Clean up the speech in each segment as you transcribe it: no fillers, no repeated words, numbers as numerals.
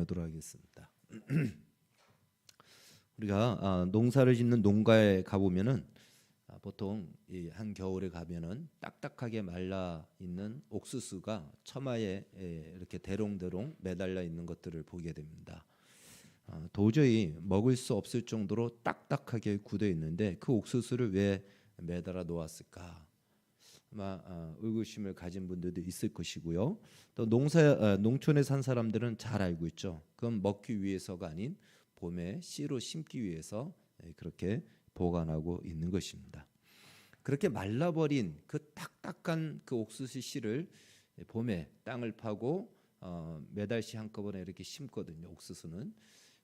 나누도록 하겠습니다. 우리가 농사를 짓는 농가에 가보면은 보통 이 한겨울에 가면은 딱딱하게 말라 있는 옥수수가 처마에 이렇게 대롱대롱 매달려 있는 것들을 보게 됩니다. 도저히 먹을 수 없을 정도로 딱딱하게 굳어 있는데 그 옥수수를 왜 매달아 놓았을까? 아마 의구심을 가진 분들도 있을 것이고요. 또 농촌에 산 사람들은 잘 알고 있죠. 그건 먹기 위해서가 아닌 봄에 씨로 심기 위해서 그렇게 보관하고 있는 것입니다. 그렇게 말라버린 그 딱딱한 그 옥수수 씨를 봄에 땅을 파고 매달씨 한꺼번에 이렇게 심거든요. 옥수수는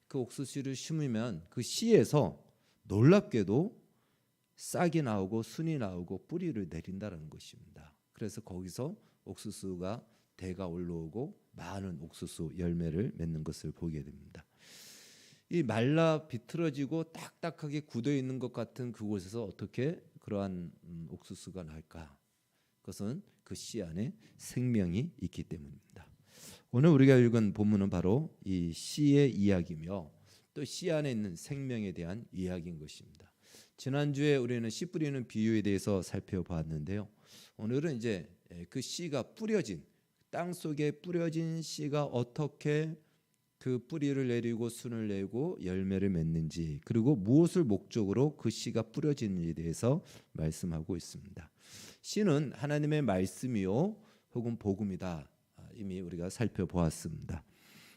그 옥수수를 심으면 그 씨에서 놀랍게도 싹이 나오고 순이 나오고 뿌리를 내린다는 것입니다. 그래서 거기서 옥수수가 대가 올라오고 많은 옥수수 열매를 맺는 것을 보게 됩니다. 이 말라 비틀어지고 딱딱하게 굳어 있는 것 같은 그곳에서 어떻게 그러한 옥수수가 날까? 그것은 그 씨 안에 생명이 있기 때문입니다. 오늘 우리가 읽은 본문은 바로 이 씨의 이야기며 또 씨 안에 있는 생명에 대한 이야기인 것입니다. 지난주에 우리는 씨 뿌리는 비유에 대해서 살펴봤는데요. 오늘은 이제 그 씨가 뿌려진 땅 속에 뿌려진 씨가 어떻게 그 뿌리를 내리고 순을 내고 열매를 맺는지, 그리고 무엇을 목적으로 그 씨가 뿌려지는지에 대해서 말씀하고 있습니다. 씨는 하나님의 말씀이요 혹은 복음이다. 이미 우리가 살펴보았습니다.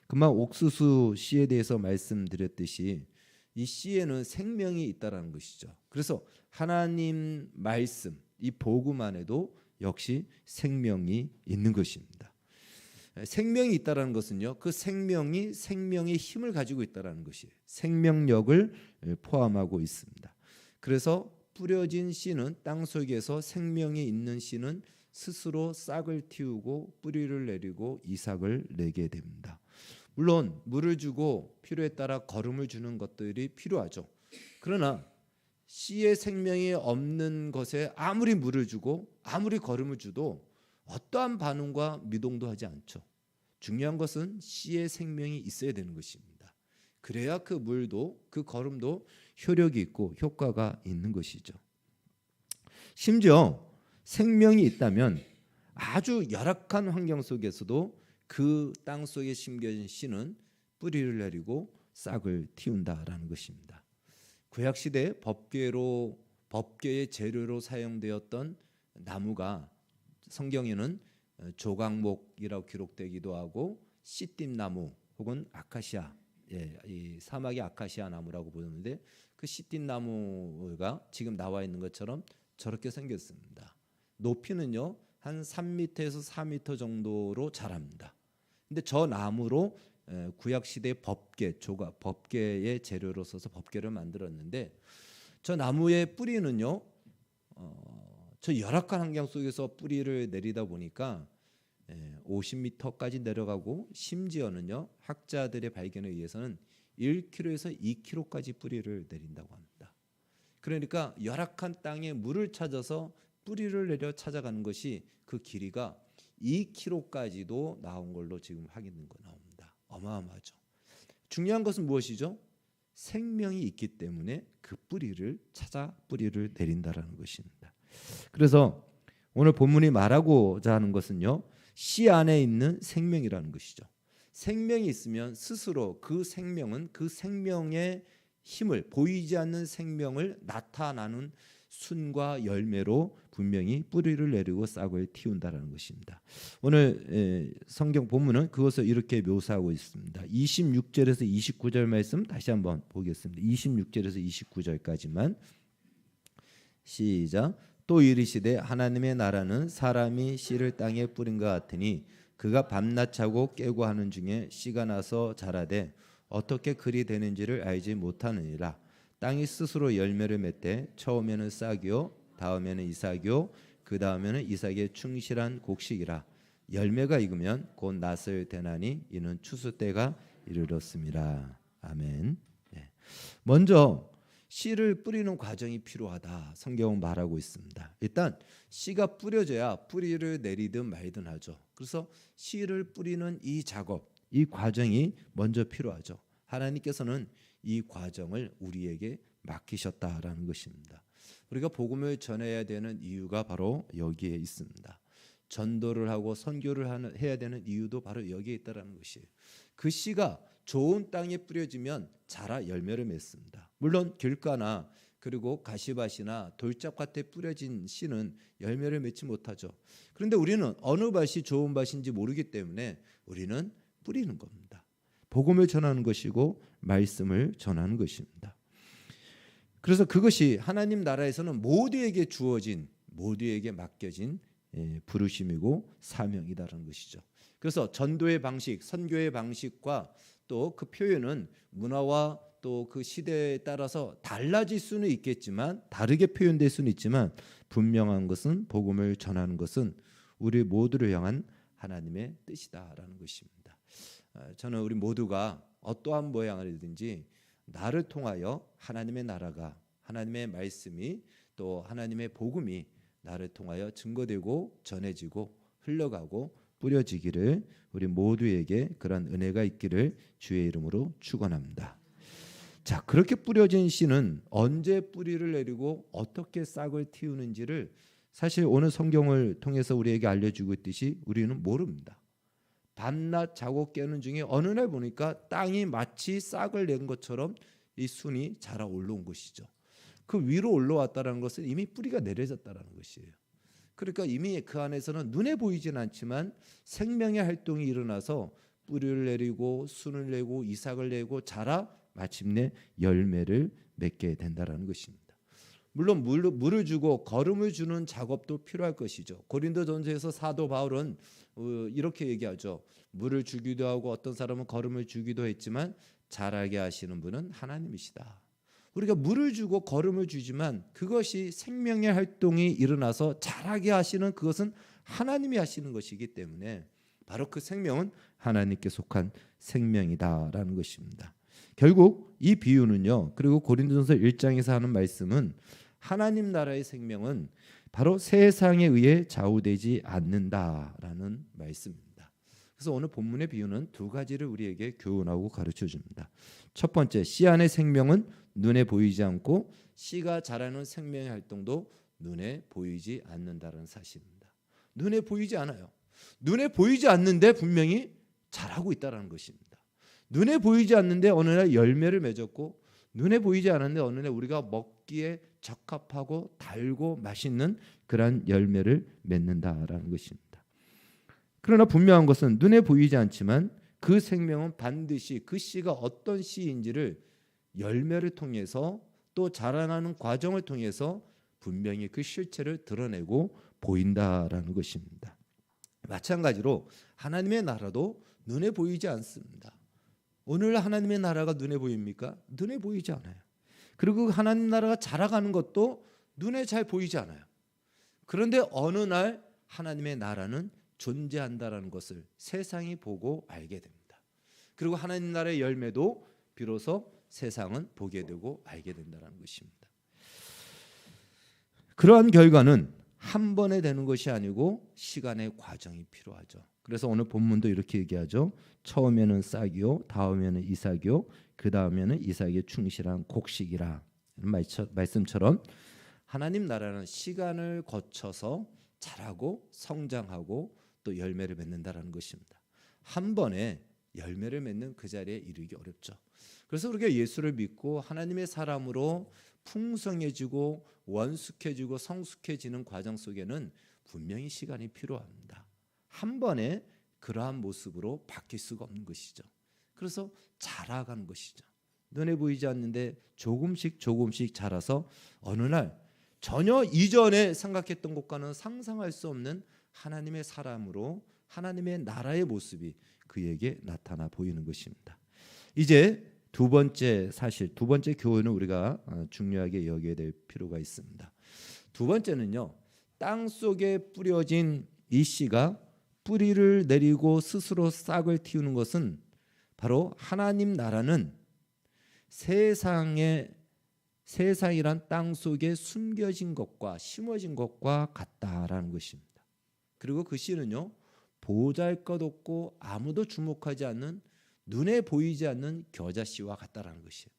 그만 옥수수 씨에 대해서 말씀드렸듯이 이 씨에는 생명이 있다라는 것이죠. 그래서 하나님 말씀, 이 복음 안에도 역시 생명이 있는 것입니다. 생명이 있다라는 것은요, 그 생명이 생명의 힘을 가지고 있다라는 것이에요. 생명력을 포함하고 있습니다. 그래서 뿌려진 씨는 땅 속에서 생명이 있는 씨는 스스로 싹을 틔우고 뿌리를 내리고 이삭을 내게 됩니다. 물론 물을 주고 필요에 따라 거름을 주는 것들이 필요하죠. 그러나 씨의 생명이 없는 것에 아무리 물을 주고 아무리 거름을 줘도 어떠한 반응과 미동도 하지 않죠. 중요한 것은 씨의 생명이 있어야 되는 것입니다. 그래야 그 물도 그 거름도 효력이 있고 효과가 있는 것이죠. 심지어 생명이 있다면 아주 열악한 환경 속에서도 그 땅 속에 심겨진 씨는 뿌리를 내리고 싹을 틔운다라는 것입니다. 구약 시대 법궤의 재료로 사용되었던 나무가 성경에는 조각목이라고 기록되기도 하고 시띠나무 혹은 아카시아, 이 사막의 아카시아 나무라고 보는데 그 시띠나무가 지금 나와 있는 것처럼 저렇게 생겼습니다. 높이는요 한 3m에서 4m 정도로 자랍니다. 근데 저 나무로 구약 시대 법궤의 재료로 써서 법궤를 만들었는데 저 나무의 뿌리는요 저 열악한 환경 속에서 뿌리를 내리다 보니까 50m까지 내려가고 심지어는요 학자들의 발견에 의해서는 1km에서 2km까지 뿌리를 내린다고 합니다. 그러니까 열악한 땅에 물을 찾아서 뿌리를 내려 찾아가는 것이 그 길이가 2km까지도 나온 걸로 지금 확인된 거 나옵니다. 어마어마하죠. 중요한 것은 무엇이죠? 생명이 있기 때문에 그 뿌리를 찾아 뿌리를 내린다라는 것입니다. 그래서 오늘 본문이 말하고자 하는 것은요, 씨 안에 있는 생명이라는 것이죠. 생명이 있으면 스스로 그 생명은 그 생명의 힘을, 보이지 않는 생명을 나타나는 순과 열매로 분명히 뿌리를 내리고 싹을 틔운다라는 것입니다. 오늘 성경 본문은 그것을 이렇게 묘사하고 있습니다. 26절에서 29절 말씀 다시 한번 보겠습니다. 26절에서 29절까지만 시작. 또 이르시되 하나님의 나라는 사람이 씨를 땅에 뿌린 것 같으니 그가 밤낮 자고 깨고 하는 중에 씨가 나서 자라되 어떻게 그리 되는지를 알지 못하느니라. 땅이 스스로 열매를 맺되 처음에는 싹이요 다음에는 이삭이요 그 다음에는 이삭의 충실한 곡식이라. 열매가 익으면 곧 낫을 대나니 이는 추수 때가 이르렀습니다. 아멘. 먼저 씨를 뿌리는 과정이 필요하다. 성경은 말하고 있습니다. 일단 씨가 뿌려져야 뿌리를 내리든 말든 하죠. 그래서 씨를 뿌리는 이 작업, 이 과정이 먼저 필요하죠. 하나님께서는 이 과정을 우리에게 맡기셨다라는 것입니다. 우리가 복음을 전해야 되는 이유가 바로 여기에 있습니다. 전도를 하고 선교를 해야 되는 이유도 바로 여기에 있다는 것이에요. 그 씨가 좋은 땅에 뿌려지면 자라 열매를 맺습니다. 물론 길가나 그리고 가시밭이나 돌짝밭에 뿌려진 씨는 열매를 맺지 못하죠. 그런데 우리는 어느 밭이 좋은 밭인지 모르기 때문에 우리는 뿌리는 겁니다. 복음을 전하는 것이고 말씀을 전하는 것입니다. 그래서 그것이 하나님 나라에서는 모두에게 주어진, 모두에게 맡겨진 부르심이고 사명이다라는 것이죠. 그래서 전도의 방식, 선교의 방식과 또 그 표현은 문화와 또 그 시대에 따라서 달라질 수는 있겠지만, 다르게 표현될 수는 있지만, 분명한 것은 복음을 전하는 것은 우리 모두를 향한 하나님의 뜻이다라는 것입니다. 저는 우리 모두가 어떠한 모양이든지 나를 통하여 하나님의 나라가, 하나님의 말씀이 또 하나님의 복음이 나를 통하여 증거되고 전해지고 흘러가고 뿌려지기를, 우리 모두에게 그런 은혜가 있기를 주의 이름으로 축원합니다. 자, 그렇게 뿌려진 씨는 언제 뿌리를 내리고 어떻게 싹을 틔우는지를 사실 오늘 성경을 통해서 우리에게 알려주고 있듯이 우리는 모릅니다. 밤낮 자고 깨는 중에 어느 날 보니까 땅이 마치 싹을 낸 것처럼 이 순이 자라 올라온 것이죠. 그 위로 올라왔다는 것은 이미 뿌리가 내려졌다는 것이에요. 그러니까 이미 그 안에서는 눈에 보이진 않지만 생명의 활동이 일어나서 뿌리를 내리고 순을 내고 이삭을 내고 자라 마침내 열매를 맺게 된다는 것입니다. 물론 물을 주고 거름을 주는 작업도 필요할 것이죠. 고린도전서에서 사도 바울은 이렇게 얘기하죠. 물을 주기도 하고 어떤 사람은 거름을 주기도 했지만 자라게 하시는 분은 하나님이시다. 우리가 물을 주고 거름을 주지만 그것이 생명의 활동이 일어나서 자라게 하시는 그것은 하나님이 하시는 것이기 때문에 바로 그 생명은 하나님께 속한 생명이다라는 것입니다. 결국 이 비유는요, 그리고 고린도전서 1장에서 하는 말씀은 하나님 나라의 생명은 바로 세상에 의해 좌우되지 않는다라는 말씀입니다. 그래서 오늘 본문의 비유는 두 가지를 우리에게 교훈하고 가르쳐 줍니다. 첫 번째, 씨 안의 생명은 눈에 보이지 않고 씨가 자라는 생명의 활동도 눈에 보이지 않는다는 사실입니다. 눈에 보이지 않아요. 눈에 보이지 않는데 분명히 자라고 있다는 것입니다. 눈에 보이지 않는데 어느 날 열매를 맺었고, 눈에 보이지 않는데 어느 날 우리가 먹기에 적합하고 달고 맛있는 그러한 열매를 맺는다라는 것입니다. 그러나 분명한 것은 눈에 보이지 않지만 그 생명은 반드시 그 씨가 어떤 씨인지를 열매를 통해서 또 자라나는 과정을 통해서 분명히 그 실체를 드러내고 보인다라는 것입니다. 마찬가지로 하나님의 나라도 눈에 보이지 않습니다. 오늘 하나님의 나라가 눈에 보입니까? 눈에 보이지 않아요. 그리고 하나님 나라가 자라가는 것도 눈에 잘 보이지 않아요. 그런데 어느 날 하나님의 나라는 존재한다라는 것을 세상이 보고 알게 됩니다. 그리고 하나님 나라의 열매도 비로소 세상은 보게 되고 알게 된다는 것입니다. 그러한 결과는 한 번에 되는 것이 아니고 시간의 과정이 필요하죠. 그래서 오늘 본문도 이렇게 얘기하죠. 처음에는 싹이요, 다음에는 이삭이요, 그 다음에는 이삭의 충실한 곡식이라. 말씀처럼 하나님 나라는 시간을 거쳐서 자라고 성장하고 또 열매를 맺는다라는 것입니다. 한 번에 열매를 맺는 그 자리에 이르기 어렵죠. 그래서 우리가 예수를 믿고 하나님의 사람으로 풍성해지고 원숙해지고 성숙해지는 과정 속에는 분명히 시간이 필요합니다. 한 번에 그러한 모습으로 바뀔 수가 없는 것이죠. 그래서 자라가는 것이죠. 눈에 보이지 않는데 조금씩 자라서 어느 날 전혀 이전에 생각했던 것과는 상상할 수 없는 하나님의 사람으로 하나님의 나라의 모습이 그에게 나타나 보이는 것입니다. 이제 두 번째 사실, 두 번째 교훈을 우리가 중요하게 여겨야 될 필요가 있습니다. 두 번째는요, 땅 속에 뿌려진 이 씨가 뿌리를 내리고 스스로 싹을 틔우는 것은 바로 하나님 나라는 세상이란 땅 속에 숨겨진 것과 심어진 것과 같다라는 것입니다. 그리고 그 씨는요, 보잘것없고 아무도 주목하지 않는 눈에 보이지 않는 겨자씨와 같다라는 것이에요.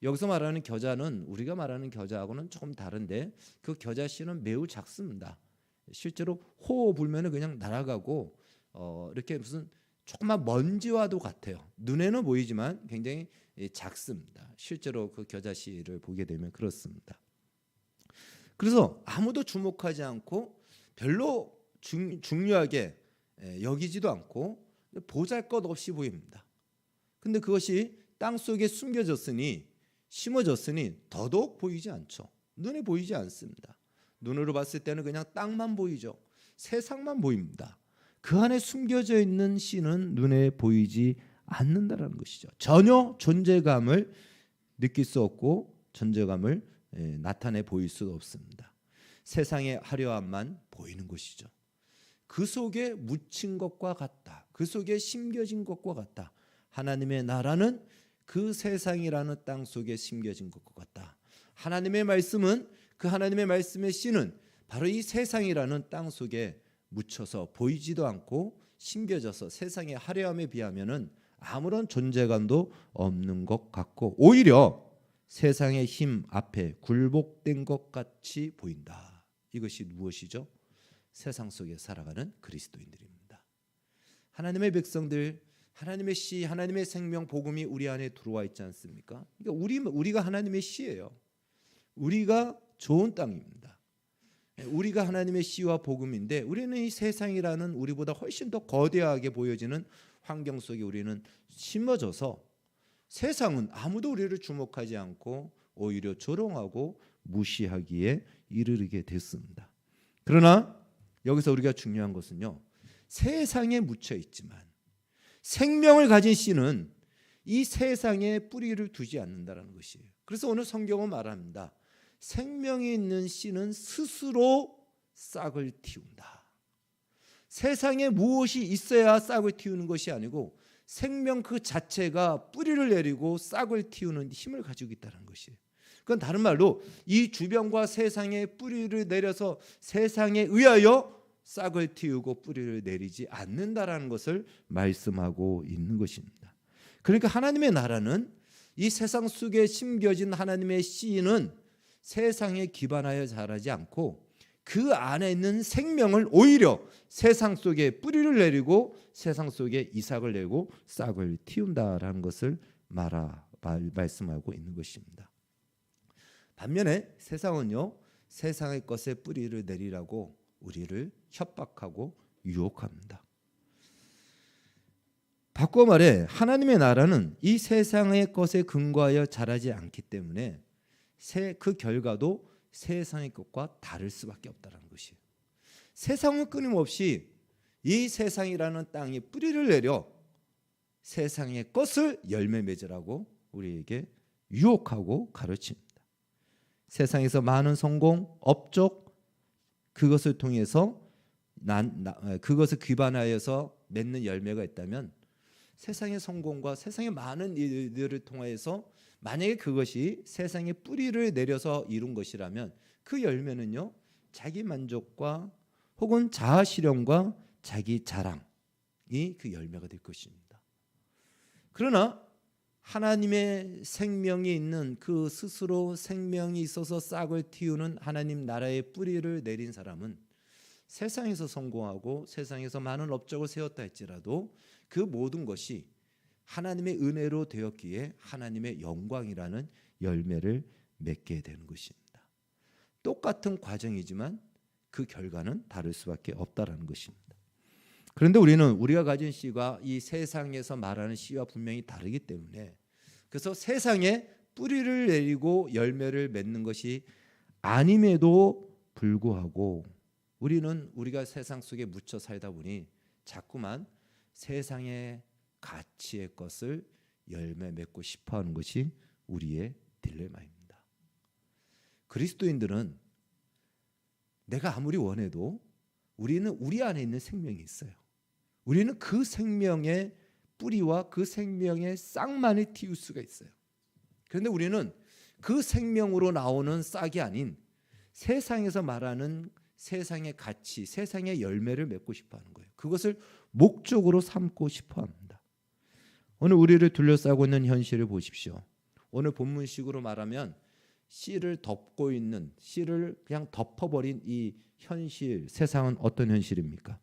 여기서 말하는 겨자는 우리가 말하는 겨자하고는 조금 다른데 그 겨자씨는 매우 작습니다. 실제로 호호 불면은 그냥 날아가고 이렇게 무슨 조그만 먼지와도 같아요. 눈에는 보이지만 굉장히 작습니다. 실제로 그 겨자씨를 보게 되면 그렇습니다. 그래서 아무도 주목하지 않고 별로 중요하게 여기지도 않고 보잘것없이 보입니다. 근데 그것이 땅 속에 숨겨졌으니 심어졌으니 더더욱 보이지 않죠. 눈에 보이지 않습니다. 눈으로 봤을 때는 그냥 땅만 보이죠. 세상만 보입니다. 그 안에 숨겨져 있는 씨는 눈에 보이지 않는다라는 것이죠. 전혀 존재감을 느낄 수 없고 존재감을 나타내 보일 수 없습니다. 세상의 화려함만 보이는 것이죠. 그 속에 묻힌 것과 같다. 그 속에 심겨진 것과 같다. 하나님의 나라는 그 세상이라는 땅 속에 심겨진 것과 같다. 하나님의 말씀은 그 하나님의 말씀의 씨는 바로 이 세상이라는 땅 속에 묻혀서 보이지도 않고 심겨져서 세상의 화려함에 비하면은 아무런 존재감도 없는 것 같고 오히려 세상의 힘 앞에 굴복된 것 같이 보인다. 이것이 무엇이죠? 세상 속에 살아가는 그리스도인들입니다. 하나님의 백성들, 하나님의 씨, 하나님의 생명 복음이 우리 안에 들어와 있지 않습니까? 그러니까 우리가 하나님의 씨예요. 우리가 좋은 땅입니다. 우리가 하나님의 씨와 복음인데 우리는 이 세상이라는 우리보다 훨씬 더 거대하게 보여지는 환경 속에 우리는 심어져서 세상은 아무도 우리를 주목하지 않고 오히려 조롱하고 무시하기에 이르게 됐습니다. 그러나 여기서 우리가 중요한 것은요, 세상에 묻혀 있지만 생명을 가진 씨는 이 세상에 뿌리를 두지 않는다는 것이에요. 그래서 오늘 성경은 말합니다. 생명이 있는 씨는 스스로 싹을 틔운다. 세상에 무엇이 있어야 싹을 틔우는 것이 아니고 생명 그 자체가 뿌리를 내리고 싹을 틔우는 힘을 가지고 있다는 것이에요. 그건 다른 말로 이 주변과 세상에 뿌리를 내려서 세상에 의하여 싹을 틔우고 뿌리를 내리지 않는다라는 것을 말씀하고 있는 것입니다. 그러니까 하나님의 나라는 이 세상 속에 심겨진 하나님의 씨는 세상에 기반하여 자라지 않고 그 안에 있는 생명을 오히려 세상 속에 뿌리를 내리고 세상 속에 이삭을 내고 싹을 틔운다라는 것을 말씀하고 있는 것입니다. 반면에 세상은요, 세상의 것에 뿌리를 내리라고 우리를 협박하고 유혹합니다. 바꿔 말해 하나님의 나라는 이 세상의 것에 근거하여 자라지 않기 때문에 그 결과도 세상의 것과 다를 수밖에 없다는 것이에요. 세상은 끊임없이 이 세상이라는 땅에 뿌리를 내려 세상의 것을 열매 맺으라고 우리에게 유혹하고 가르칩니다. 세상에서 많은 성공, 업적, 그것을 통해서 그것을 기반하여서 맺는 열매가 있다면 세상의 성공과 세상의 많은 일들을 통해서 만약에 그것이 세상에 뿌리를 내려서 이룬 것이라면 그 열매는요, 자기 만족과 혹은 자아 실현과 자기 자랑이 그 열매가 될 것입니다. 그러나 하나님의 생명이 있는 그 스스로 생명이 있어서 싹을 틔우는 하나님 나라의 뿌리를 내린 사람은 세상에서 성공하고 세상에서 많은 업적을 세웠다 할지라도 그 모든 것이 하나님의 은혜로 되었기에 하나님의 영광이라는 열매를 맺게 되는 것입니다. 똑같은 과정이지만 그 결과는 다를 수밖에 없다라는 것입니다. 그런데 우리가 가진 씨가 이 세상에서 말하는 씨와 분명히 다르기 때문에 그래서 세상에 뿌리를 내리고 열매를 맺는 것이 아님에도 불구하고 우리가 세상 속에 묻혀 살다 보니 자꾸만 세상의 가치의 것을 열매 맺고 싶어하는 것이 우리의 딜레마입니다. 그리스도인들은 내가 아무리 원해도 우리는 우리 안에 있는 생명이 있어요. 우리는 그 생명의 뿌리와 그 생명의 싹만을 틔울 수가 있어요. 그런데 우리는 그 생명으로 나오는 싹이 아닌 세상에서 말하는 세상의 가치, 세상의 열매를 맺고 싶어하는 거예요. 그것을 목적으로 삼고 싶어합니다. 오늘 우리를 둘러싸고 있는 현실을 보십시오. 오늘 본문식으로 말하면 씨를 덮고 있는, 씨를 그냥 덮어버린 이 현실, 세상은 어떤 현실입니까?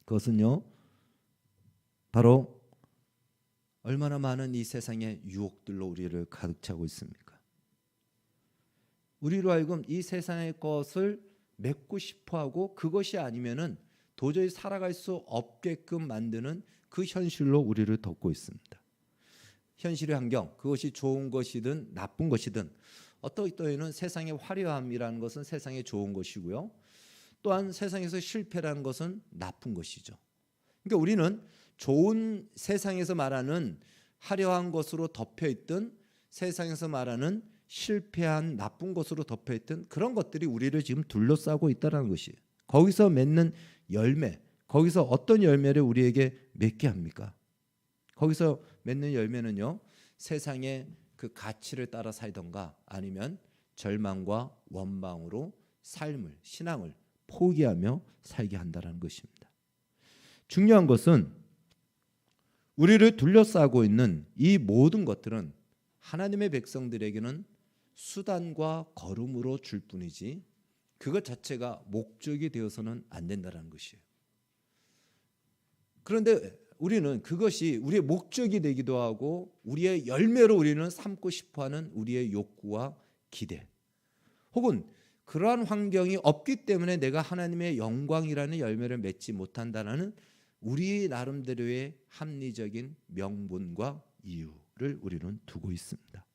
그것은요, 바로 얼마나 많은 이 세상의 유혹들로 우리를 가득 차고 있습니까? 우리로 하여금 이 세상의 것을 맺고 싶어하고 그것이 아니면은 도저히 살아갈 수 없게끔 만드는 그 현실로 우리를 덮고 있습니다. 현실의 환경, 그것이 좋은 것이든 나쁜 것이든 어떤 때에는 세상의 화려함이라는 것은 세상에 좋은 것이고요. 또한 세상에서 실패라는 것은 나쁜 것이죠. 그러니까 우리는 좋은 세상에서 말하는 화려한 것으로 덮여있던, 세상에서 말하는 실패한 나쁜 것으로 덮여있던 그런 것들이 우리를 지금 둘러싸고 있다는 것이에요. 거기서 맺는 열매, 거기서 어떤 열매를 우리에게 맺게 합니까? 거기서 맺는 열매는요, 세상의 그 가치를 따라 살던가 아니면 절망과 원망으로 삶을, 신앙을 포기하며 살게 한다는 것입니다. 중요한 것은 우리를 둘러싸고 있는 이 모든 것들은 하나님의 백성들에게는 수단과 거름으로 줄 뿐이지 그것 자체가 목적이 되어서는 안 된다는 것이에요. 그런데 우리는 그것이 우리의 목적이 되기도 하고 우리의 열매로 우리는 삼고 싶어하는 우리의 욕구와 기대, 혹은 그러한 환경이 없기 때문에 내가 하나님의 영광이라는 열매를 맺지 못한다는 우리 나름대로의 합리적인 명분과 이유를 우리는 두고 있습니다.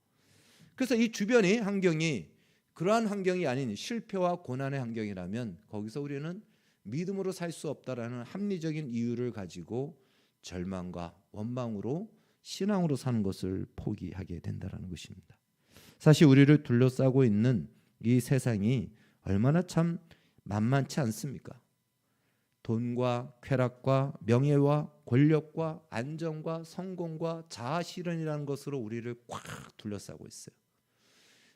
그래서 이 주변의 환경이 그러한 환경이 아닌 실패와 고난의 환경이라면 거기서 우리는 믿음으로 살 수 없다라는 합리적인 이유를 가지고 절망과 원망으로 신앙으로 사는 것을 포기하게 된다는 것입니다. 사실 우리를 둘러싸고 있는 이 세상이 얼마나 참 만만치 않습니까? 돈과 쾌락과 명예와 권력과 안정과 성공과 자아실현이라는 것으로 우리를 꽉 둘러싸고 있어요.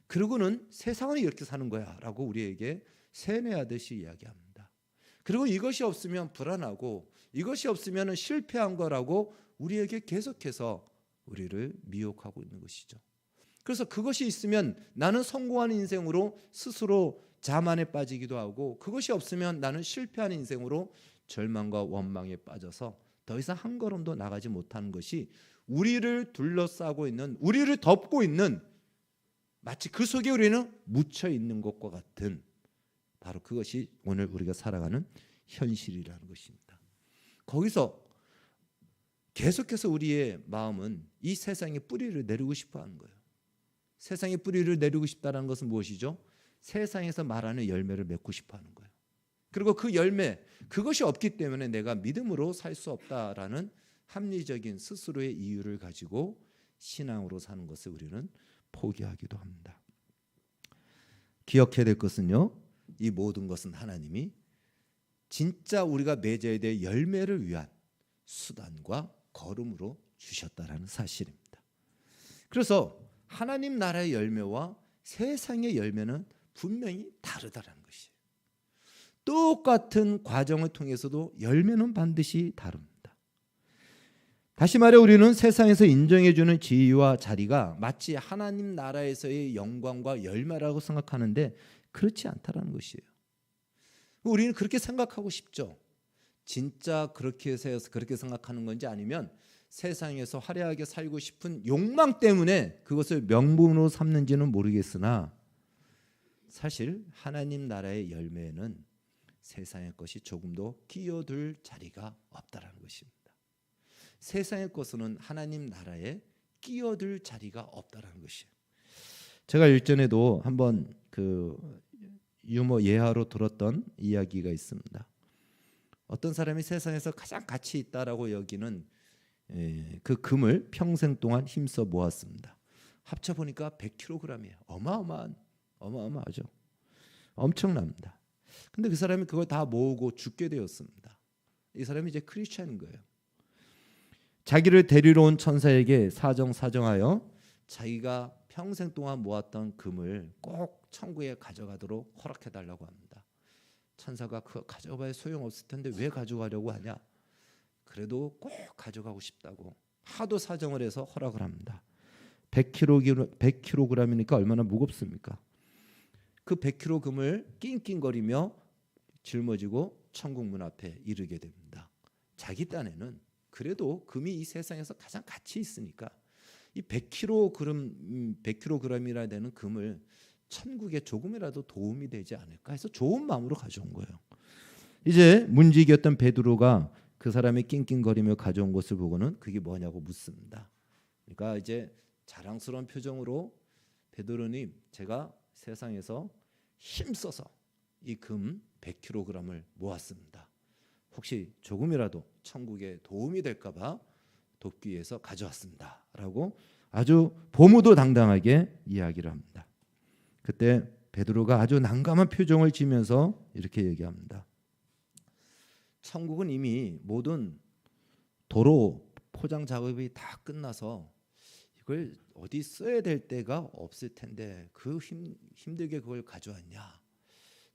그러고는 세상은 이렇게 사는 거야 라고 우리에게 세뇌하듯이 이야기합니다. 그리고 이것이 없으면 불안하고 이것이 없으면 실패한 거라고 우리에게 계속해서 우리를 미혹하고 있는 것이죠. 그래서 그것이 있으면 나는 성공하는 인생으로 스스로 자만에 빠지기도 하고 그것이 없으면 나는 실패하는 인생으로 절망과 원망에 빠져서 더 이상 한 걸음도 나가지 못하는 것이 우리를 둘러싸고 있는, 우리를 덮고 있는, 마치 그 속에 우리는 묻혀 있는 것과 같은 바로 그것이 오늘 우리가 살아가는 현실이라는 것입니다. 거기서 계속해서 우리의 마음은 이 세상에 뿌리를 내리고 싶어 하는 거예요. 세상에 뿌리를 내리고 싶다는 것은 무엇이죠? 세상에서 말하는 열매를 맺고 싶어 하는 거예요. 그리고 그 열매, 그것이 없기 때문에 내가 믿음으로 살 수 없다라는 합리적인 스스로의 이유를 가지고 신앙으로 사는 것을 우리는 포기하기도 합니다. 기억해야 될 것은요, 이 모든 것은 하나님이 진짜 우리가 맺어야 될 열매를 위한 수단과 거름으로 주셨다라는 사실입니다. 그래서 하나님 나라의 열매와 세상의 열매는 분명히 다르다는 것이에요. 똑같은 과정을 통해서도 열매는 반드시 다릅니다. 다시 말해 우리는 세상에서 인정해주는 지위와 자리가 마치 하나님 나라에서의 영광과 열매라고 생각하는데 그렇지 않다는 것이에요. 우리는 그렇게 생각하고 싶죠. 진짜 그렇게 해서 그렇게 생각하는 건지 아니면 세상에서 화려하게 살고 싶은 욕망 때문에 그것을 명분으로 삼는지는 모르겠으나 사실 하나님 나라의 열매에는 세상의 것이 조금도 끼어들 자리가 없다는 것입니다. 세상의 것은 하나님 나라에 끼어들 자리가 없다는 것이에요. 제가 일전에도 한번 그 유머 예화로 들었던 이야기가 있습니다. 어떤 사람이 세상에서 가장 가치 있다라고 여기는 그 금을 평생 동안 힘써 모았습니다. 합쳐 보니까 100kg이에요. 어마어마하죠. 엄청납니다. 근데 그 사람이 그걸 다 모으고 죽게 되었습니다. 이 사람이 이제 크리스찬인 거예요. 자기를 데리러 온 천사에게 사정하여 자기가 평생 동안 모았던 금을 꼭 천국에 가져가도록 허락해달라고 합니다. 천사가 그거 가져가야 소용없을 텐데 왜 가져가려고 하냐? 그래도 꼭 가져가고 싶다고 하도 사정을 해서 허락을 합니다. 100kg이니까 얼마나 무겁습니까? 그 100kg 금을 낑낑거리며 짊어지고 천국 문 앞에 이르게 됩니다. 자기 딴에는 그래도 금이 이 세상에서 가장 가치 있으니까 이 100kg이라 되는 금을 천국에 조금이라도 도움이 되지 않을까 해서 좋은 마음으로 가져온 거예요. 이제 문지기였던 베드로가 그 사람이 낑낑거리며 가져온 것을 보고는 그게 뭐냐고 묻습니다. 그러니까 이제 자랑스러운 표정으로 베드로님, 제가 세상에서 힘써서 이 금 100kg을 모았습니다. 혹시 조금이라도 천국에 도움이 될까 봐 돕기 위해서 가져왔습니다. 라고 아주 보무도당당하게 이야기를 합니다. 그때 베드로가 아주 난감한 표정을 지면서 이렇게 얘기합니다. 천국은 이미 모든 도로 포장 작업이 다 끝나서 이걸 어디 써야 될 때가 없을 텐데 그 힘들게 그걸 가져왔냐,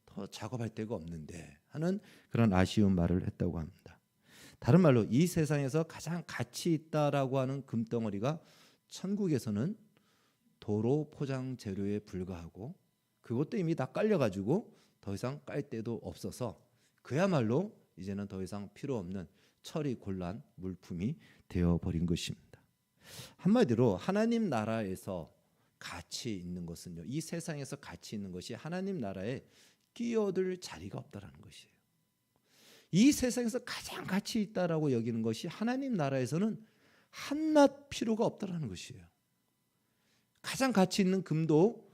더 작업할 데가 없는데 하는 그런 아쉬운 말을 했다고 합니다. 다른 말로 이 세상에서 가장 가치 있다라고 하는 금덩어리가 천국에서는 도로 포장 재료에 불과하고 그것도 이미 다 깔려가지고 더 이상 깔 데도 없어서 그야말로 이제는 더 이상 필요 없는 처리 곤란 물품이 되어버린 것입니다. 한마디로 하나님 나라에서 가치 있는 것은요, 이 세상에서 가치 있는 것이 하나님 나라에 끼어들 자리가 없다라는 것이에요. 이 세상에서 가장 가치 있다라고 여기는 것이 하나님 나라에서는 한낱 필요가 없다라는 것이에요. 가장 가치 있는 금도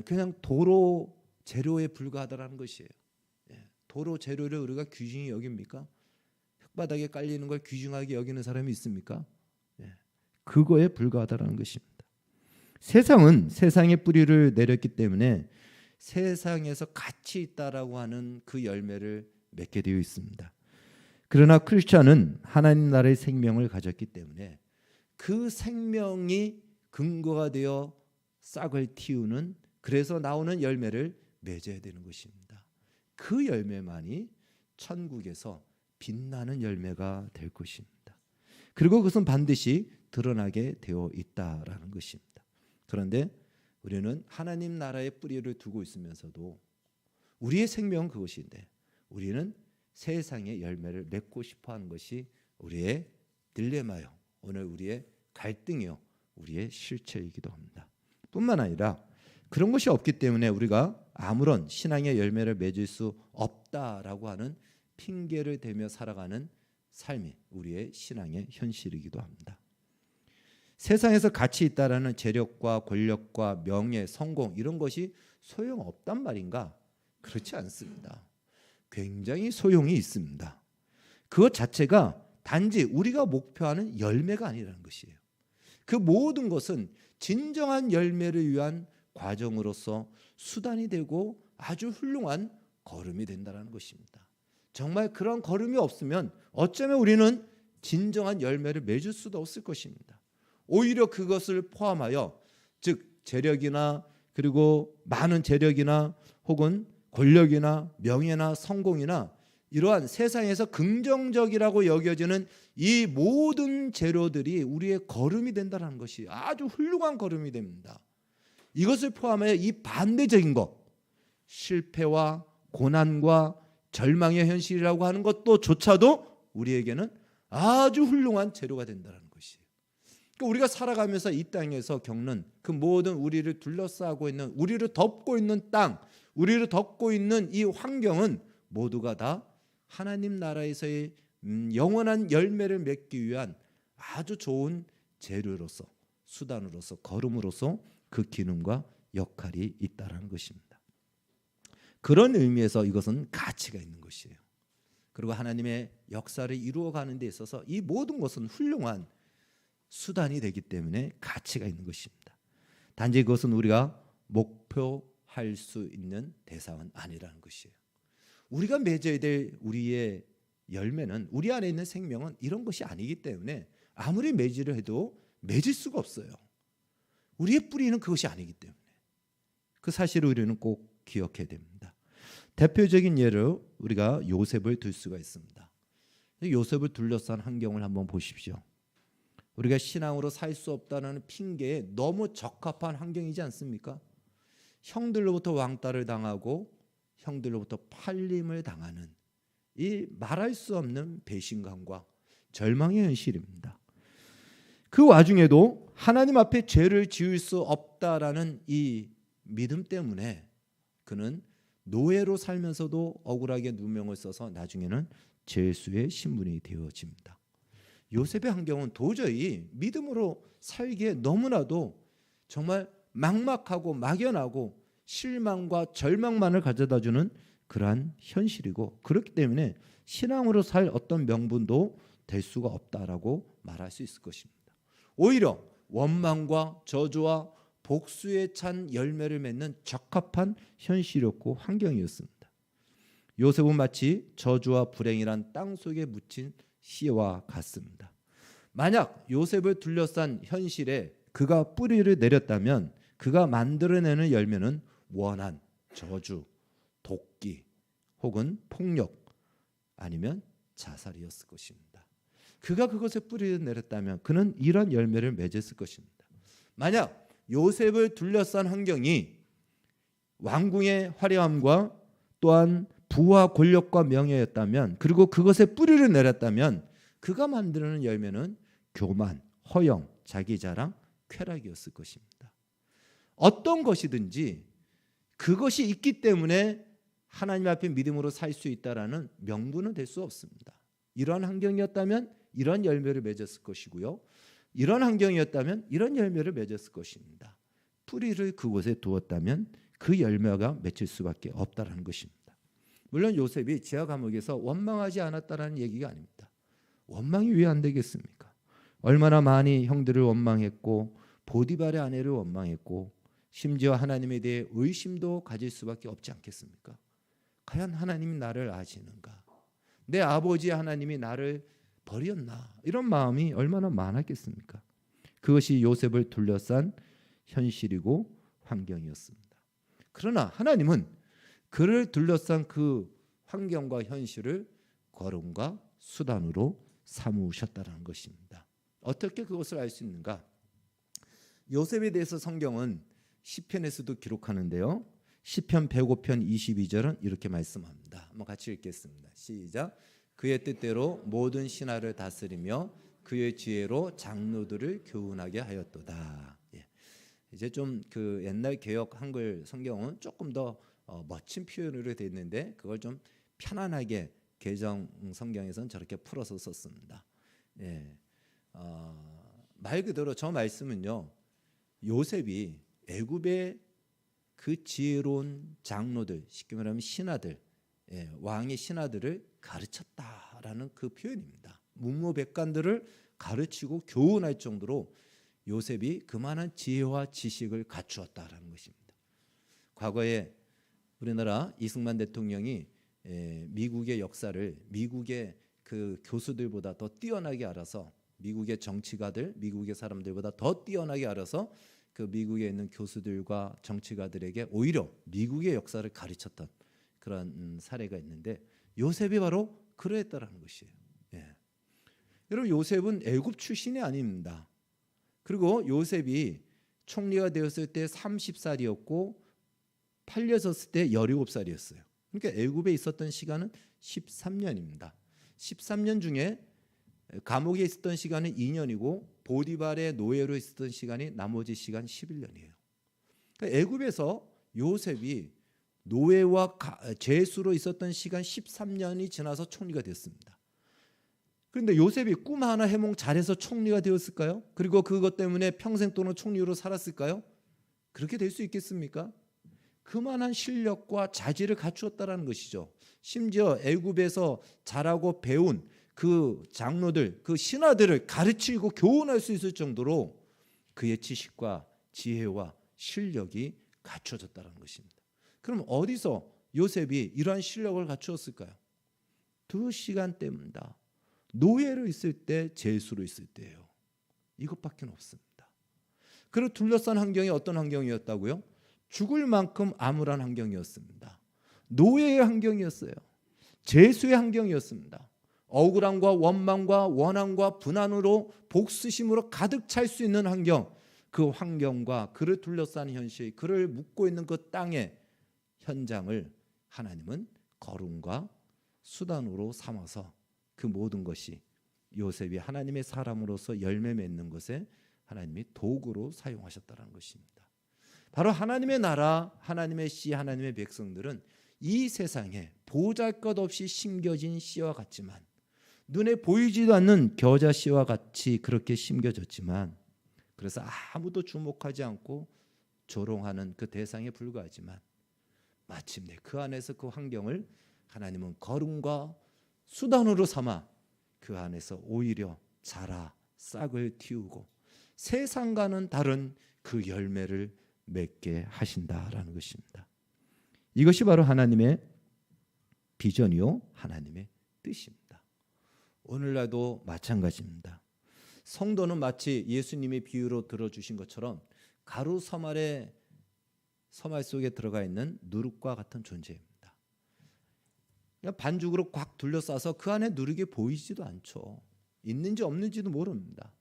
그냥 도로 재료에 불과하다라는 것이에요. 도로 재료를 우리가 귀중히 여깁니까? 흙바닥에 깔리는 걸 귀중하게 여기는 사람이 있습니까? 그거에 불과하다라는 것입니다. 세상은 세상의 뿌리를 내렸기 때문에 세상에서 가치 있다라고 하는 그 열매를 맺게 되어 있습니다. 그러나 크리스찬은 하나님 나라의 생명을 가졌기 때문에 그 생명이 근거가 되어 싹을 틔우는, 그래서 나오는 열매를 맺어야 되는 것입니다. 그 열매만이 천국에서 빛나는 열매가 될 것입니다. 그리고 그것은 반드시 드러나게 되어 있다라는 것입니다. 그런데 우리는 하나님 나라의 뿌리를 두고 있으면서도 우리의 생명은 그것인데 우리는 세상의 열매를 맺고 싶어하는 것이 우리의 딜레마요, 오늘 우리의 갈등이요, 우리의 실체이기도 합니다. 뿐만 아니라 그런 것이 없기 때문에 우리가 아무런 신앙의 열매를 맺을 수 없다라고 하는 핑계를 대며 살아가는 삶이 우리의 신앙의 현실이기도 합니다. 세상에서 가치 있다라는 재력과 권력과 명예, 성공 이런 것이 소용없단 말인가? 그렇지 않습니다. 굉장히 소용이 있습니다. 그것 자체가 단지 우리가 목표하는 열매가 아니라는 것이에요. 그 모든 것은 진정한 열매를 위한 과정으로서 수단이 되고 아주 훌륭한 걸음이 된다는 것입니다. 정말 그런 걸음이 없으면 어쩌면 우리는 진정한 열매를 맺을 수도 없을 것입니다. 오히려 그것을 포함하여 즉 재력이나 그리고 많은 재력이나 혹은 권력이나 명예나 성공이나 이러한 세상에서 긍정적이라고 여겨지는 이 모든 재료들이 우리의 걸음이 된다는 것이 아주 훌륭한 걸음이 됩니다. 이것을 포함하여 이 반대적인 것, 실패와 고난과 절망의 현실이라고 하는 것도조차도 우리에게는 아주 훌륭한 재료가 된다는 것이에요. 그러니까 우리가 살아가면서 이 땅에서 겪는 그 모든 우리를 둘러싸고 있는, 우리를 덮고 있는 땅, 우리를 덮고 있는 이 환경은 모두가 다 하나님 나라에서의 영원한 열매를 맺기 위한 아주 좋은 재료로서, 수단으로서, 걸음으로서 그 기능과 역할이 있다는 것입니다. 그런 의미에서 이것은 가치가 있는 것이에요. 그리고 하나님의 역사를 이루어가는 데 있어서 이 모든 것은 훌륭한 수단이 되기 때문에 가치가 있는 것입니다. 단지 그것은 우리가 목표할 수 있는 대상은 아니라는 것이에요. 우리가 맺어야 될 우리의 열매는, 우리 안에 있는 생명은 이런 것이 아니기 때문에 아무리 맺으려 해도 맺을 수가 없어요. 우리의 뿌리는 그것이 아니기 때문에 그 사실을 우리는 꼭 기억해야 됩니다. 대표적인 예로 우리가 요셉을 들 수가 있습니다. 요셉을 둘러싼 환경을 한번 보십시오. 우리가 신앙으로 살 수 없다는 핑계에 너무 적합한 환경이지 않습니까? 형들로부터 왕따를 당하고 형들로부터 팔림을 당하는 이 말할 수 없는 배신감과 절망의 현실입니다. 그 와중에도 하나님 앞에 죄를 지을 수 없다라는 이 믿음 때문에 그는 노예로 살면서도 억울하게 누명을 써서 나중에는 죄수의 신분이 되어집니다. 요셉의 환경은 도저히 믿음으로 살기에 너무나도 정말 막막하고 막연하고 실망과 절망만을 가져다주는 그러한 현실이고, 그렇기 때문에 신앙으로 살 어떤 명분도 될 수가 없다라고 말할 수 있을 것입니다. 오히려 원망과 저주와 복수에 찬 열매를 맺는 적합한 현실이었고 환경이었습니다. 요셉은 마치 저주와 불행이란 땅 속에 묻힌 씨와 같습니다. 만약 요셉을 둘러싼 현실에 그가 뿌리를 내렸다면 그가 만들어내는 열매는 원한, 저주, 도끼 혹은 폭력 아니면 자살이었을 것입니다. 그가 그것에 뿌리를 내렸다면 그는 이런 열매를 맺었을 것입니다. 만약 요셉을 둘러싼 환경이 왕궁의 화려함과 또한 부와 권력과 명예였다면, 그리고 그것에 뿌리를 내렸다면 그가 만드는 열매는 교만, 허영, 자기자랑, 쾌락이었을 것입니다. 어떤 것이든지 그것이 있기 때문에 하나님 앞에 믿음으로 살 수 있다라는 명분은 될 수 없습니다. 이런 환경이었다면 이런 열매를 맺었을 것이고요, 이런 환경이었다면 이런 열매를 맺었을 것입니다. 뿌리를 그곳에 두었다면 그 열매가 맺힐 수밖에 없다라는 것입니다. 물론 요셉이 지하 감옥에서 원망하지 않았다라는 얘기가 아닙니다. 원망이 왜 안 되겠습니까? 얼마나 많이 형들을 원망했고 보디발의 아내를 원망했고 심지어 하나님에 대해 의심도 가질 수밖에 없지 않겠습니까? 과연 하나님이 나를 아시는가? 내 아버지 하나님이 나를 버렸나? 이런 마음이 얼마나 많았겠습니까? 그것이 요셉을 둘러싼 현실이고 환경이었습니다. 그러나 하나님은 그를 둘러싼 그 환경과 현실을 거름과 수단으로 삼으셨다는 것입니다. 어떻게 그것을 알 수 있는가? 요셉에 대해서 성경은 시편에서도 기록하는데요. 시편 105편 22절은 이렇게 말씀합니다. 한번 같이 읽겠습니다. 시작. 그의 뜻대로 모든 신하를 다스리며 그의 지혜로 장로들을 교훈하게 하였도다. 예. 이제 좀 그 옛날 개역 한글 성경은 조금 더 멋진 표현으로 되어 있는데 그걸 좀 편안하게 개정 성경에서는 저렇게 풀어서 썼습니다. 예. 말 그대로 저 말씀은요, 요셉이 애굽의 그 지혜로운 장로들, 쉽게 말하면 신하들, 왕의 신하들을 가르쳤다라는 그 표현입니다. 문무백관들을 가르치고 교훈할 정도로 요셉이 그만한 지혜와 지식을 갖추었다라는 것입니다. 과거에 우리나라 이승만 대통령이 미국의 역사를 미국의 그 교수들보다 더 뛰어나게 알아서, 미국의 정치가들, 미국의 사람들보다 더 뛰어나게 알아서 그 미국에 있는 교수들과 정치가들에게 오히려 미국의 역사를 가르쳤던 그런 사례가 있는데, 요셉이 바로 그러했다라는 것이에요. 예. 여러분, 요셉은 애굽 출신이 아닙니다. 그리고 요셉이 총리가 되었을 때 30살이었고 팔려졌을 때 17살이었어요. 그러니까 애굽에 있었던 시간은 13년입니다. 13년 중에 감옥에 있었던 시간은 2년이고 보디발의 노예로 있었던 시간이 나머지 시간 11년이에요. 그러니까 애굽에서 요셉이 노예와 죄수로 있었던 시간 13년이 지나서 총리가 됐습니다. 그런데 요셉이 꿈 하나 해몽 잘해서 총리가 되었을까요? 그리고 그것 때문에 평생 동안 총리로 살았을까요? 그렇게 될 수 있겠습니까? 그만한 실력과 자질을 갖추었다라는 것이죠. 심지어 애굽에서 자라고 배운 그 장로들, 그 신하들을 가르치고 교훈할 수 있을 정도로 그의 지식과 지혜와 실력이 갖춰졌다는 것입니다. 그럼 어디서 요셉이 이러한 실력을 갖추었을까요? 두 시간대입니다. 노예로 있을 때, 죄수로 있을 때예요. 이것밖에 없습니다. 그를 둘러싼 환경이 어떤 환경이었다고요? 죽을 만큼 암울한 환경이었습니다. 노예의 환경이었어요. 죄수의 환경이었습니다. 억울함과 원망과 원함과 분한으로 복수심으로 가득 찰 수 있는 환경, 그 환경과 그를 둘러싼 현실, 그를 묻고 있는 그 땅의 현장을 하나님은 거름과 수단으로 삼아서 그 모든 것이 요셉이 하나님의 사람으로서 열매 맺는 것에 하나님이 도구로 사용하셨다는 것입니다. 바로 하나님의 나라, 하나님의 씨, 하나님의 백성들은 이 세상에 보잘것없이 심겨진 씨와 같지만, 눈에 보이지도 않는 겨자 씨와 같이 그렇게 심겨졌지만, 그래서 아무도 주목하지 않고 조롱하는 그 대상에 불과하지만, 마침내 그 안에서 그 환경을 하나님은 거름과 수단으로 삼아 그 안에서 오히려 자라 싹을 틔우고 세상과는 다른 그 열매를 맺게 하신다라는 것입니다. 이것이 바로 하나님의 비전이요, 하나님의 뜻입니다. 오늘날도 마찬가지입니다. 성도는 마치 예수님의 비유로 들어주신 것처럼 가루 서말 속에 들어가 있는 누룩과 같은 존재입니다. 그냥 반죽으로 꽉 둘러싸서 그 안에 누룩이 보이지도 않죠. 있는지 없는지도 모릅니다.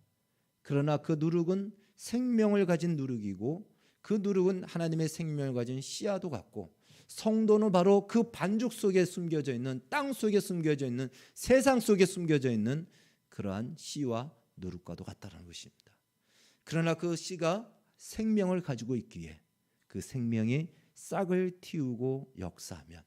그러나 그 누룩은 생명을 가진 누룩이고, 그 누룩은 하나님의 생명을 가진 씨앗도 같고, 성도는 바로 그 반죽 속에 숨겨져 있는, 땅 속에 숨겨져 있는, 세상 속에 숨겨져 있는 그러한 씨와 누룩과도 같다는 것입니다. 그러나 그 씨가 생명을 가지고 있기에 그 생명이 싹을 틔우고 역사하면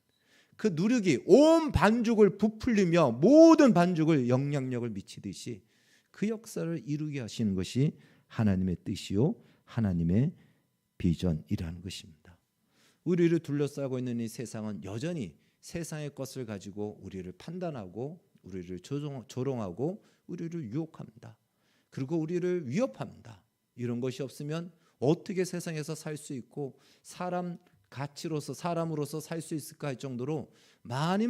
그 누룩이 온 반죽을 부풀리며 모든 반죽을 영향력을 미치듯이 그 역사를 이루게 하시는 것이 하나님의 뜻이요, 하나님의 비전이라는 것입니다. 우리를 둘러싸고 있는 이 세상은 여전히 세상의 것을 가지고 우리를 판단하고 우리를 조롱하고 우리를 유혹합니다. 그리고 우리를 위협합니다. 이런 것이 없으면 어떻게 세상에서 살 수 있고 사람 가치로서, 사람으로서 살 수 있을까 할 정도로 많이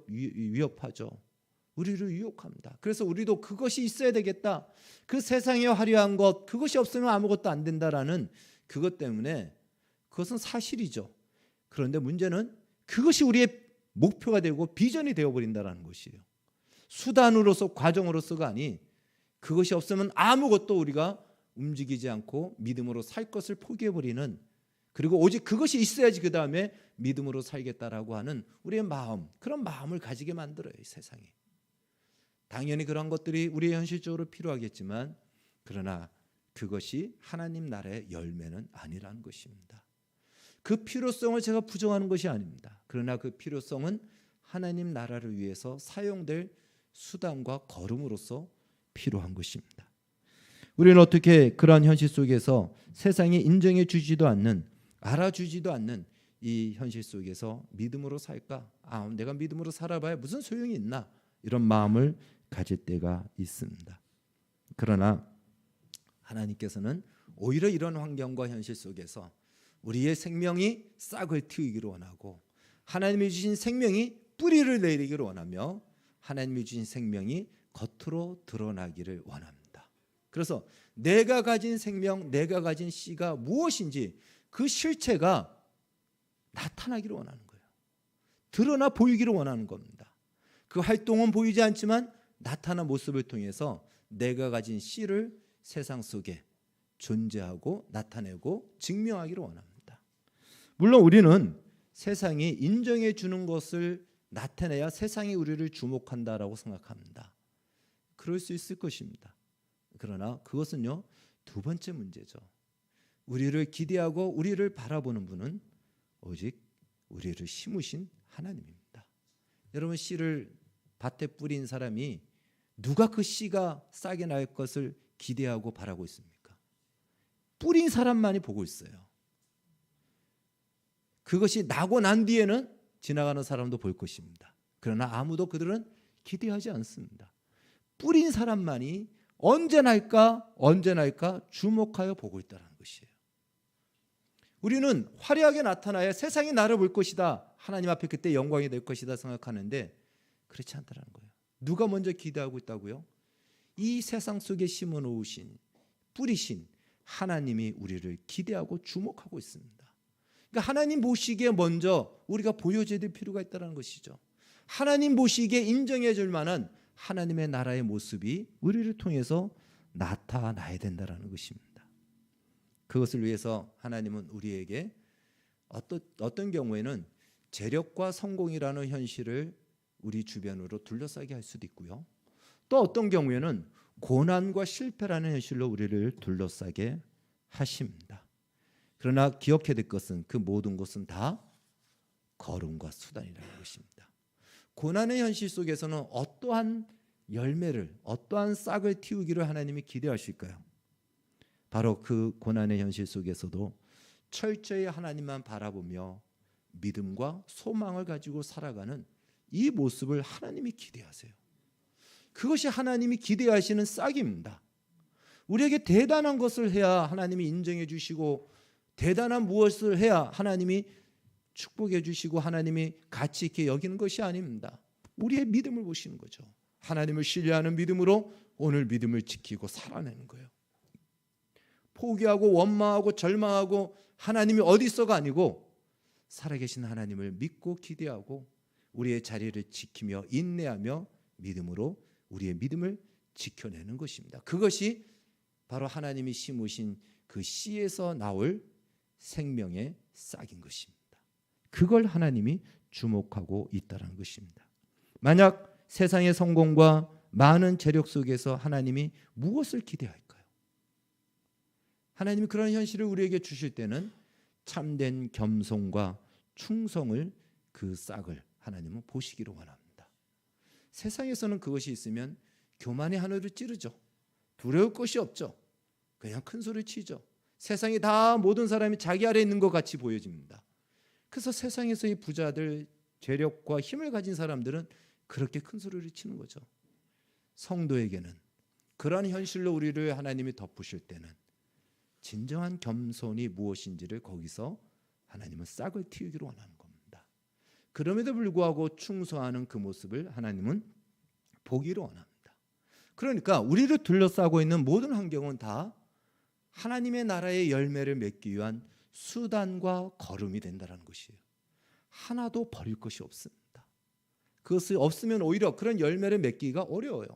위협하죠. 우리를 유혹합니다. 그래서 우리도 그것이 있어야 되겠다, 그 세상의 화려한 것, 그것이 없으면 아무것도 안 된다라는 그것 때문에, 그것은 사실이죠. 그런데 문제는 그것이 우리의 목표가 되고 비전이 되어버린다는 것이에요. 수단으로서, 과정으로서가 아니, 그것이 없으면 아무것도 우리가 움직이지 않고 믿음으로 살 것을 포기해버리는, 그리고 오직 그것이 있어야지 그 다음에 믿음으로 살겠다라고 하는 우리의 마음, 그런 마음을 가지게 만들어요, 이 세상이. 당연히 그런 것들이 우리의 현실적으로 필요하겠지만, 그러나 그것이 하나님 나라의 열매는 아니라는 것입니다. 그 필요성을 제가 부정하는 것이 아닙니다. 그러나 그 필요성은 하나님 나라를 위해서 사용될 수단과 걸음으로서 필요한 것입니다. 우리는 어떻게 그러한 현실 속에서 세상이 인정해 주지도 않는, 알아주지도 않는 이 현실 속에서 믿음으로 살까? 내가 믿음으로 살아봐야 무슨 소용이 있나? 이런 마음을 가질 때가 있습니다. 그러나 하나님께서는 오히려 이런 환경과 현실 속에서 우리의 생명이 싹을 틔우기를 원하고, 하나님이 주신 생명이 뿌리를 내리기를 원하며, 하나님이 주신 생명이 겉으로 드러나기를 원합니다. 그래서 내가 가진 생명, 내가 가진 씨가 무엇인지 그 실체가 나타나기를 원하는 거예요. 드러나 보이기를 원하는 겁니다. 그 활동은 보이지 않지만 나타난 모습을 통해서 내가 가진 씨를 세상 속에 존재하고 나타내고 증명하기를 원합니다. 물론 우리는 세상이 인정해 주는 것을 나타내야 세상이 우리를 주목한다라고 생각합니다. 그럴 수 있을 것입니다. 그러나 그것은요, 두 번째 문제죠. 우리를 기대하고 우리를 바라보는 분은 오직 우리를 심으신 하나님입니다. 여러분, 씨를 밭에 뿌린 사람이 누가 그 씨가 싹이 날 것을 기대하고 바라고 있습니까? 뿌린 사람만이 보고 있어요. 그것이 나고 난 뒤에는 지나가는 사람도 볼 것입니다. 그러나 아무도 그들은 기대하지 않습니다. 뿌린 사람만이 언제 날까 주목하여 보고 있다는 것이에요. 우리는 화려하게 나타나야 세상이 나를 볼 것이다, 하나님 앞에 그때 영광이 될 것이다 생각하는데 그렇지 않다는 거예요. 누가 먼저 기대하고 있다고요? 이 세상 속에 심어 놓으신, 뿌리신 하나님이 우리를 기대하고 주목하고 있습니다. 그러니까 하나님 보시기에 먼저 우리가 보여줘야 될 필요가 있다는 것이죠. 하나님 보시기에 인정해 줄 만한, 하나님의 나라의 모습이 우리를 통해서 나타나야 된다라는 것입니다. 그것을 위해서 하나님은 우리에게 어떤 경우에는 재력과 성공이라는 현실을 우리 주변으로 둘러싸게 할 수도 있고요. 또 어떤 경우에는 고난과 실패라는 현실로 우리를 둘러싸게 하십니다. 그러나 기억해야 될 것은 그 모든 것은 다 걸음과 수단이라는 것입니다. 고난의 현실 속에서는 어떠한 열매를, 어떠한 싹을 틔우기를 하나님이 기대하실까요? 바로 그 고난의 현실 속에서도 철저히 하나님만 바라보며 믿음과 소망을 가지고 살아가는 이 모습을 하나님이 기대하세요. 그것이 하나님이 기대하시는 싹입니다. 우리에게 대단한 것을 해야 하나님이 인정해 주시고, 대단한 무엇을 해야 하나님이 축복해 주시고 하나님이 가치 있게 여기는 것이 아닙니다. 우리의 믿음을 보시는 거죠. 하나님을 신뢰하는 믿음으로 오늘 믿음을 지키고 살아내는 거예요. 포기하고 원망하고 절망하고 하나님이 어디 있어가 아니고 살아계신 하나님을 믿고 기대하고 우리의 자리를 지키며 인내하며 믿음으로 우리의 믿음을 지켜내는 것입니다. 그것이 바로 하나님이 심으신 그 씨에서 나올 생명의 싹인 것입니다. 그걸 하나님이 주목하고 있다는 것입니다. 만약 세상의 성공과 많은 재력 속에서 하나님이 무엇을 기대할까요? 하나님이 그런 현실을 우리에게 주실 때는 참된 겸손과 충성을, 그 싹을 하나님은 보시기를 원합니다. 세상에서는 그것이 있으면 교만의 하늘을 찌르죠. 두려울 것이 없죠. 그냥 큰 소리를 치죠. 세상이 다 모든 사람이 자기 아래에 있는 것 같이 보여집니다. 그래서 세상에서의 부자들, 재력과 힘을 가진 사람들은 그렇게 큰 소리를 치는 거죠. 성도에게는 그러한 현실로 우리를 하나님이 덮으실 때는 진정한 겸손이 무엇인지를 거기서 하나님은 싹을 틔우기를 원하는 겁니다. 그럼에도 불구하고 충성하는 그 모습을 하나님은 보기를 원합니다. 그러니까 우리를 둘러싸고 있는 모든 환경은 다 하나님의 나라의 열매를 맺기 위한 수단과 걸음이 된다는 것이에요. 하나도 버릴 것이 없습니다. 그것이 없으면 오히려 그런 열매를 맺기가 어려워요.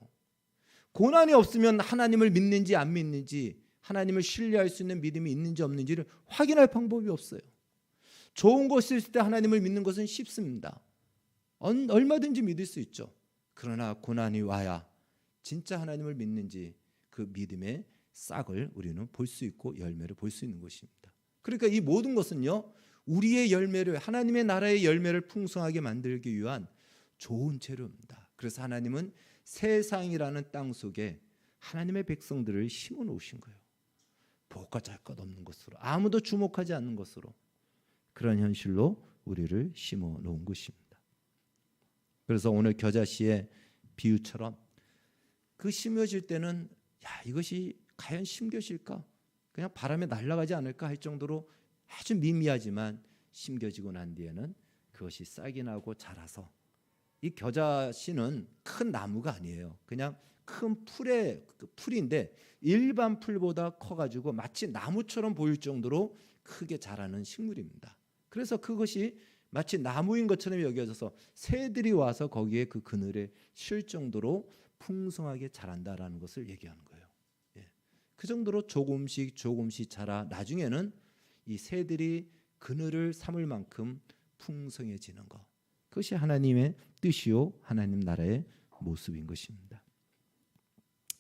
고난이 없으면 하나님을 믿는지 안 믿는지, 하나님을 신뢰할 수 있는 믿음이 있는지 없는지를 확인할 방법이 없어요. 좋은 것이 있을 때 하나님을 믿는 것은 쉽습니다. 얼마든지 믿을 수 있죠. 그러나 고난이 와야 진짜 하나님을 믿는지 그 믿음의 싹을 우리는 볼 수 있고 열매를 볼 수 있는 것입니다. 그러니까 이 모든 것은요, 우리의 열매를, 하나님의 나라의 열매를 풍성하게 만들기 위한 좋은 재료입니다. 그래서 하나님은 세상이라는 땅 속에 하나님의 백성들을 심어 놓으신 거예요. 복과 잘 것 없는 것으로, 아무도 주목하지 않는 것으로, 그런 현실로 우리를 심어 놓은 것입니다. 그래서 오늘 겨자씨의 비유처럼 그 심어질 때는 이것이 과연 심겨질까? 그냥 바람에 날아가지 않을까 할 정도로 아주 미미하지만 심겨지고 난 뒤에는 그것이 싹이 나고 자라서, 이 겨자씨는 큰 나무가 아니에요. 그냥 큰 풀인데 일반 풀보다 커가지고 마치 나무처럼 보일 정도로 크게 자라는 식물입니다. 그래서 그것이 마치 나무인 것처럼 여겨져서 새들이 와서 거기에 그 그늘에 쉴 정도로 풍성하게 자란다라는 것을 얘기하는 거예요. 그 정도로 조금씩 자라 나중에는 이 새들이 그늘을 삼을 만큼 풍성해지는 것, 그것이 하나님의 뜻이요 하나님 나라의 모습인 것입니다.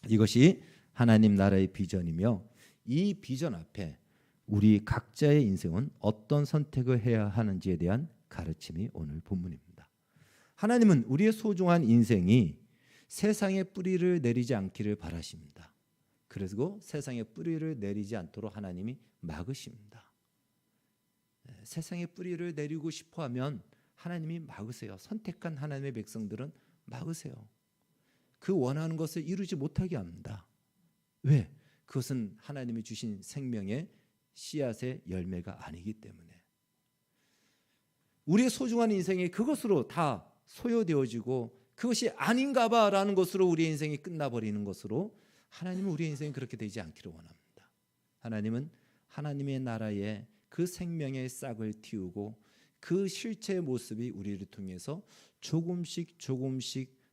이것이 하나님 나라의 비전이며, 이 비전 앞에 우리 각자의 인생은 어떤 선택을 해야 하는지에 대한 가르침이 오늘 본문입니다. 하나님은 우리의 소중한 인생이 세상에 뿌리를 내리지 않기를 바라십니다. 그리고 세상에 뿌리를 내리지 않도록 하나님이 막으십니다. 세상에 뿌리를 내리고 싶어하면 하나님이 막으세요. 선택한 하나님의 백성들은 막으세요. 그 원하는 것을 이루지 못하게 합니다. 왜? 그것은 하나님이 주신 생명의 씨앗의 열매가 아니기 때문에. 우리의 소중한 인생이 그것으로 다 소요되어지고 그것이 아닌가 봐라는 것으로 우리의 인생이 끝나버리는 것으로 하나님은 우리의 인생이 그렇게 되지 않기를 원합니다. 하나님은 하나님의 나라에 그 생명의 싹을 틔우고 그 실체의 모습이 우리를 통해서 조금씩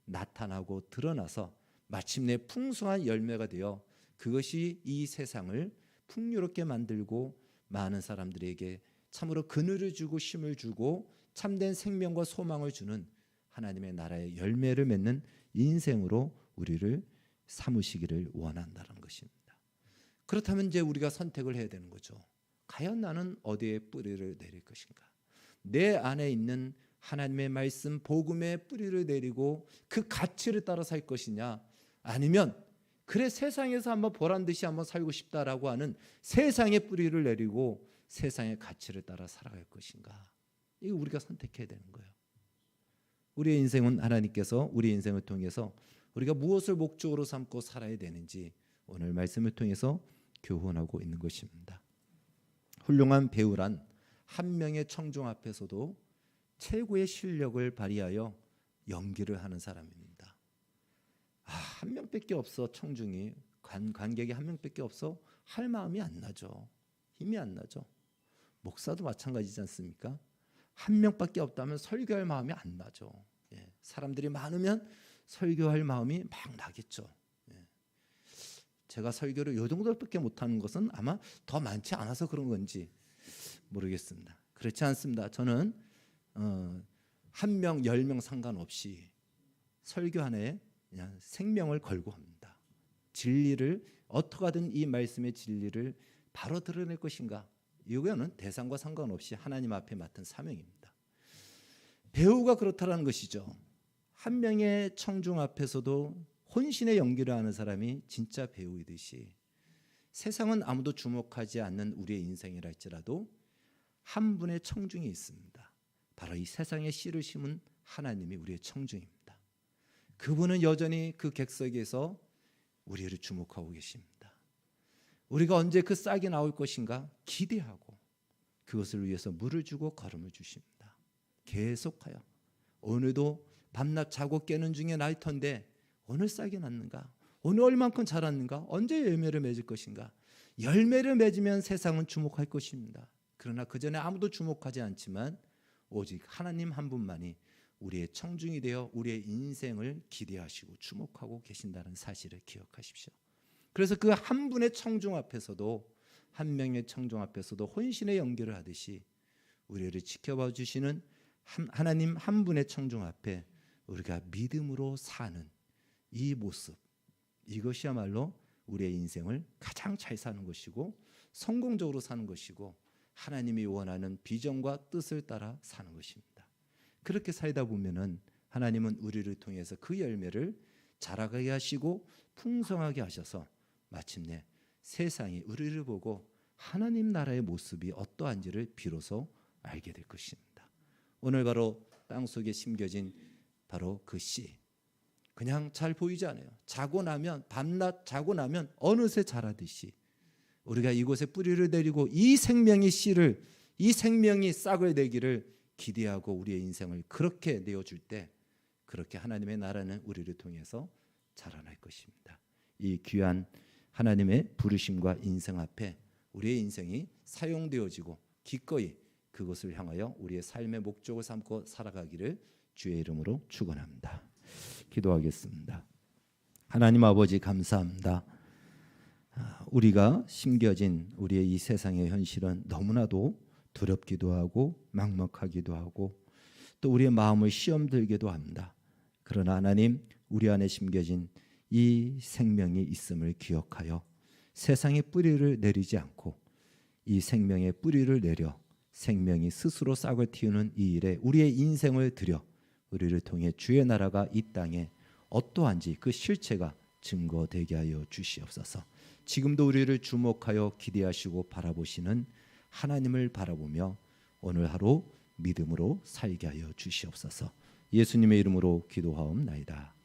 나타나고 드러나서 마침내 풍성한 열매가 되어 그것이 이 세상을 풍요롭게 만들고 많은 사람들에게 참으로 그늘을 주고 쉼을 주고 참된 생명과 소망을 주는 하나님의 나라의 열매를 맺는 인생으로 우리를 삼으시기를 원한다는 것입니다. 그렇다면 이제 우리가 선택을 해야 되는 거죠. 과연 나는 어디에 뿌리를 내릴 것인가? 내 안에 있는 하나님의 말씀 복음의 뿌리를 내리고 그 가치를 따라 살 것이냐, 아니면 그래 세상에서 한번 보란 듯이 한번 살고 싶다라고 하는 세상의 뿌리를 내리고 세상의 가치를 따라 살아갈 것인가? 이거 우리가 선택해야 되는 거예요. 우리의 인생은 하나님께서 우리의 인생을 통해서 우리가 무엇을 목적으로 삼고 살아야 되는지 오늘 말씀을 통해서 교훈하고 있는 것입니다. 훌륭한 배우란 한 명의 청중 앞에서도 최고의 실력을 발휘하여 연기를 하는 사람입니다. 한 명밖에 없어. 청중이 관객이 한 명밖에 없어. 할 마음이 안 나죠. 힘이 안 나죠. 목사도 마찬가지지 않습니까? 한 명밖에 없다면 설교할 마음이 안 나죠. 사람들이 많으면 설교할 마음이 막 나겠죠. 제가 설교를 이 정도밖에 못하는 것은 아마 더 많지 않아서 그런 건지 모르겠습니다. 그렇지 않습니다. 저는 1명, 10명 상관없이 설교 하나에 그냥 생명을 걸고 합니다. 진리를 어떻게 하든 이 말씀의 진리를 바로 드러낼 것인가, 이거는 대상과 상관없이 하나님 앞에 맡은 사명입니다. 배우가 그렇다라는 것이죠. 한 명의 청중 앞에서도 혼신의 연기를 하는 사람이 진짜 배우이듯이 세상은 아무도 주목하지 않는 우리의 인생이라 할지라도 한 분의 청중이 있습니다. 바로 이 세상에 씨를 심은 하나님이 우리의 청중입니다. 그분은 여전히 그 객석에서 우리를 주목하고 계십니다. 우리가 언제 그 싹이 나올 것인가 기대하고 그것을 위해서 물을 주고 걸음을 주십니다. 계속하여 오늘도 밤낮 자고 깨는 중에 날 텐데 오늘 싹이 났는가? 오늘 얼만큼 자랐는가? 언제 열매를 맺을 것인가? 열매를 맺으면 세상은 주목할 것입니다. 그러나 그 전에 아무도 주목하지 않지만 오직 하나님 한 분만이 우리의 청중이 되어 우리의 인생을 기대하시고 주목하고 계신다는 사실을 기억하십시오. 그래서 그 한 분의 청중 앞에서도, 한 명의 청중 앞에서도 혼신의 연기를 하듯이 우리를 지켜봐 주시는 하나님 한 분의 청중 앞에 우리가 믿음으로 사는 이 모습, 이것이야말로 우리의 인생을 가장 잘 사는 것이고 성공적으로 사는 것이고 하나님이 원하는 비전과 뜻을 따라 사는 것입니다. 그렇게 살다 보면은 하나님은 우리를 통해서 그 열매를 자라게 하시고 풍성하게 하셔서 마침내 세상이 우리를 보고 하나님 나라의 모습이 어떠한지를 비로소 알게 될 것입니다. 오늘 바로 땅속에 심겨진 바로 그 씨, 그냥 잘 보이지 않아요. 자고 나면, 밤낮 자고 나면 어느새 자라듯이 우리가 이곳에 뿌리를 내리고 이 생명의 씨를, 이 생명이 싹을 내기를 기대하고 우리의 인생을 그렇게 내어줄 때 그렇게 하나님의 나라는 우리를 통해서 자라날 것입니다. 이 귀한 하나님의 부르심과 인생 앞에 우리의 인생이 사용되어지고 기꺼이 그것을 향하여 우리의 삶의 목적을 삼고 살아가기를 주의 이름으로 축원합니다. 기도하겠습니다. 하나님 아버지 감사합니다. 우리가 심겨진 우리의 이 세상의 현실은 너무나도 두렵기도 하고 막막하기도 하고 또 우리의 마음을 시험 들기도 합니다. 그러나 하나님, 우리 안에 심겨진 이 생명이 있음을 기억하여 세상에 뿌리를 내리지 않고 이 생명의 뿌리를 내려 생명이 스스로 싹을 틔우는 이 일에 우리의 인생을 들여 우리를 통해 주의 나라가 이 땅에 어떠한지 그 실체가 증거되게 하여 주시옵소서. 지금도 우리를 주목하여 기대하시고 바라보시는 하나님을 바라보며 오늘 하루 믿음으로 살게 하여 주시옵소서. 예수님의 이름으로 기도하옵나이다.